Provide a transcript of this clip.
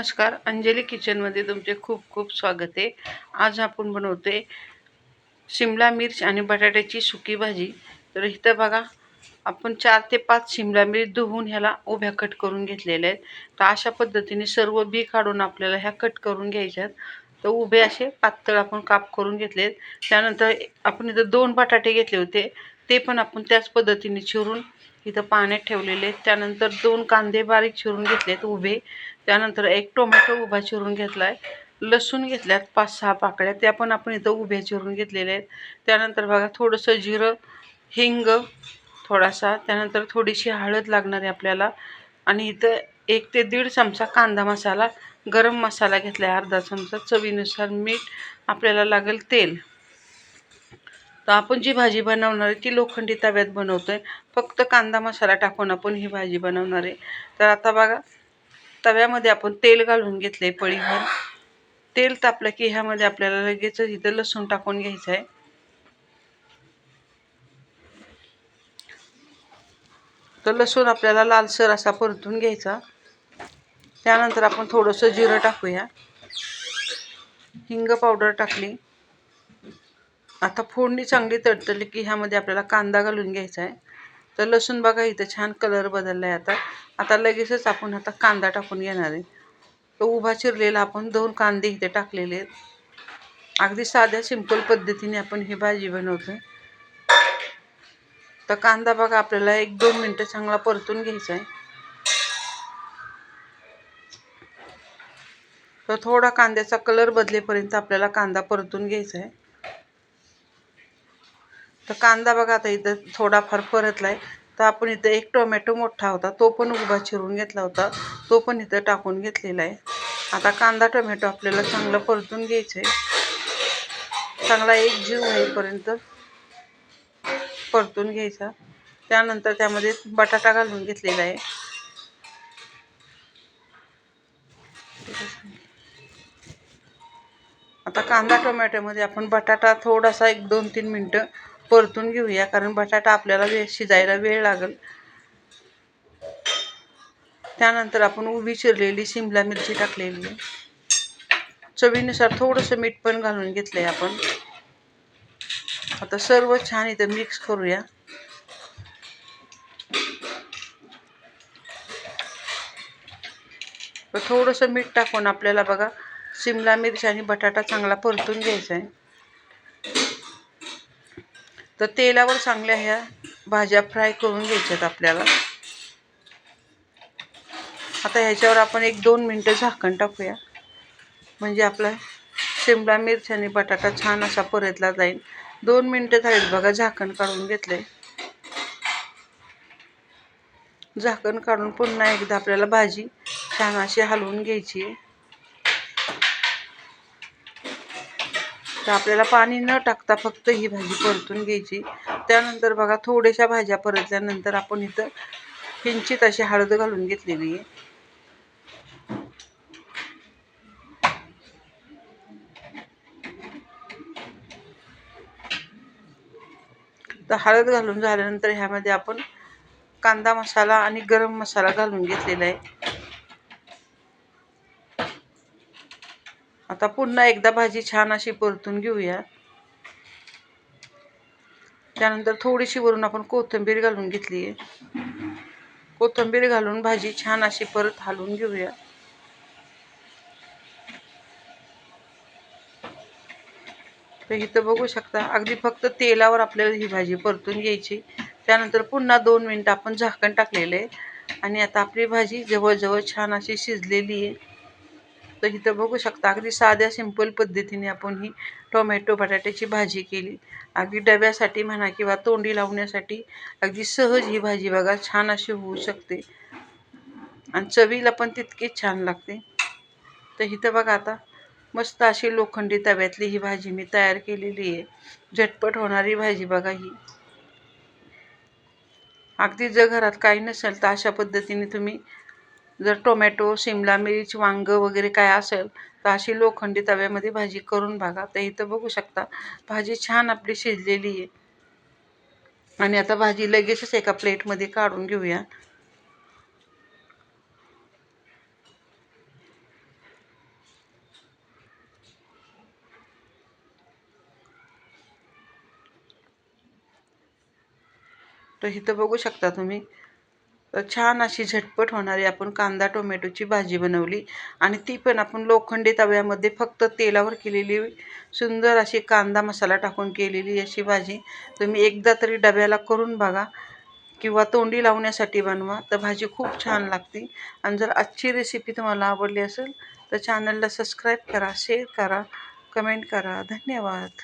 नमस्कार, अंजली किचनमध्ये तुमचे खूप खूप स्वागत आहे. आज आपण बनवतोय शिमला मिर्च आणि बटाट्याची सुकी भाजी. तर इथं बघा, आपण 4 ते 5 शिमला मिर्च धुवून ह्याला उभ्या कट करून घेतलेल्या आहेत. तर अशा पद्धतीने सर्व बी काढून आपल्याला ह्या कट करून घ्यायच्यात. तर उभे असे पातळ आपण काप करून घेतलेत. त्यानंतर आपण इथं 2 बटाटे घेतले होते, ते पण आपण त्याच पद्धतीने चिरून इथं पाण्यात ठेवलेले आहेत. त्यानंतर 2 कांदे बारीक चिरून घेतलेत उभे. त्यानंतर 1 टोमॅटो उभा चिरून घेतलाय. लसूण घेतल्यात 5-6 पाकळ्या, त्या पण आपण इथं उभ्या चिरून घेतलेल्या आहेत. त्यानंतर बघा थोडंसं जिरं, हिंग थोडासा, त्यानंतर थोडीशी हळद लागणार आहे आपल्याला. आणि इथं 1 ते 1.5 चमचा कांदा मसाला, गरम मसाला घेतलाय अर्धा चमचा, चवीनुसार मीठ, आपल्याला लागेल तेल. तर आपण जी भाजी बनवणार आहे ती लोखंडी तव्यात बनवतोय. फक्त कांदा मसाला टाकून आपण ही भाजी बनवणार आहे. तर आता बघा, तव्यामध्ये आपण तेल घालून घेतले पळीभर. तेल तापलं की ह्यामध्ये आपल्याला लगेच इथं लसूण टाकून घ्यायचं आहे. तर लसूण आपल्याला लालसर असा परतून घ्यायचा. त्यानंतर आपण थोडंसं जिरं टाकूया, हिंग पावडर टाकली. आता फोडणी चांगली तडतडली की ह्यामध्ये आपल्याला कांदा घालून घ्यायचा आहे. तर लसूण बघा इथं छान कलर बदलला आहे. आता लगेचच आपण कांदा टाकून घेणार आहे. तो उभा चिरलेला आपण 2 कांदे इथे टाकलेले आहेत. अगदी साध्या सिंपल पद्धतीने आपण ही भाजी बनवतोय. तर कांदा बघा आपल्याला 1-2 मिनटं चांगला परतून घ्यायचा आहे. तर थोडा कांद्याचा कलर बदलेपर्यंत आपल्याला कांदा परतून घ्यायचा आहे. तर कांदा बघा आता इथं थोडाफार परतलाय. तर आपण इथं 1 टोमॅटो मोठा होता, तो पण उभा चिरून घेतला होता, तो पण इथं टाकून घेतलेला आहे. आता कांदा टोमॅटो आपल्याला चांगलं परतून घ्यायचं आहे. चांगला एकजीव होईपर्यंत परतून घ्यायचा. त्यानंतर त्यामध्ये बटाटा घालून घेतलेला आहे. आता कांदा टोमॅटोमध्ये आपण बटाटा थोडासा 1-2-3 मिनटं परतून घेऊया, कारण बटाटा आपल्याला शिजायला वेळ लागेल. त्यानंतर आपण उभी चिरलेली शिमला मिरची टाकलेली आहे. चवीनुसार थोडंसं मीठ पण घालून घेतलंय आपण. आता सर्व छान इथं मिक्स करूया. तर थोडंसं मीठ टाकून आपल्याला बघा शिमला मिरची आणि बटाटा चांगला परतून घ्यायचा आहे. तर तेलावर चांगल्या ह्या भाज्या फ्राय करून घ्यायच्यात आपल्याला. आता ह्याच्यावर आपण 1-2 मिनटं झाकण टाकूया, म्हणजे आपला शिमला मिरची आणि बटाटा छान असा परतला जाईल. 2 मिनटं झालीत बघा, झाकण काढून घेतलंय. झाकण काढून पुन्हा एकदा आपल्याला भाजी छान अशी हलवून घ्यायची आहे. तर आपल्याला पाणी न टाकता फक्त ही भाजी परतून घ्यायची. त्यानंतर बघा थोड्याशा भाज्या परतल्यानंतर आपण इथं किंचित अशी हळद घालून घेतलेली आहे. तर हळद घालून झाल्यानंतर ह्यामध्ये आपण कांदा मसाला आणि गरम मसाला घालून घेतलेला आहे. आता पुन्हा एकदा भाजी छान अशी परतून घेऊया. त्यानंतर थोडीशी वरून आपण कोथिंबीर घालून घेतली आहे. कोथिंबीर घालून भाजी छान अशी परत हलवून घेऊया. तर इथं बघू शकता, अगदी फक्त तेलावर आपल्याला ही भाजी परतून घ्यायची. त्यानंतर पुन्हा 2 मिनटं आपण झाकण टाकलेलं आहे आणि आता आपली भाजी जवळजवळ छान अशी शिजलेली आहे. तर इथं बघू शकता, अगदी साध्या सिंपल पद्धतीने आपण ही टोमॅटो बटाट्याची भाजी केली. अगदी डब्यासाठी म्हणा किंवा तोंडी लावण्यासाठी अगदी सहज ही भाजी बघा छान अशी होऊ शकते आणि चवीला पण तितकीच छान लागते. तर इथं बघा आता मस्त अशी लोखंडी तव्यातली ही भाजी मी तयार केलेली आहे. झटपट होणारी भाजी बघा ही. अगदी जर घरात काही नसेल तर अशा पद्धतीने तुम्ही जर टोमॅटो, शिमला मिर्च, वांगं वगैरे काय असेल तर अशी लोखंडी तव्यामध्ये भाजी करून बघा. तर इथं बघू शकता भाजी छान आपली शिजलेली आहे आणि आता भाजी लगेचच एका प्लेटमध्ये काढून घेऊया. तर इथं बघू शकता तुम्ही. तर छान अशी झटपट होणारी आपण कांदा टोमॅटोची भाजी बनवली आणि ती पण आपण लोखंडी तव्यामध्ये फक्त तेलावर केलेली सुंदर अशी कांदा मसाला टाकून केलेली अशी भाजी तुम्ही एकदा तरी डब्याला करून बघा किंवा तोंडी लावण्यासाठी बनवा. तर भाजी खूप छान लागते. आणि जर आजची रेसिपी तुम्हाला आवडली असेल तर चॅनलला सबस्क्राईब करा, शेअर करा, कमेंट करा. धन्यवाद.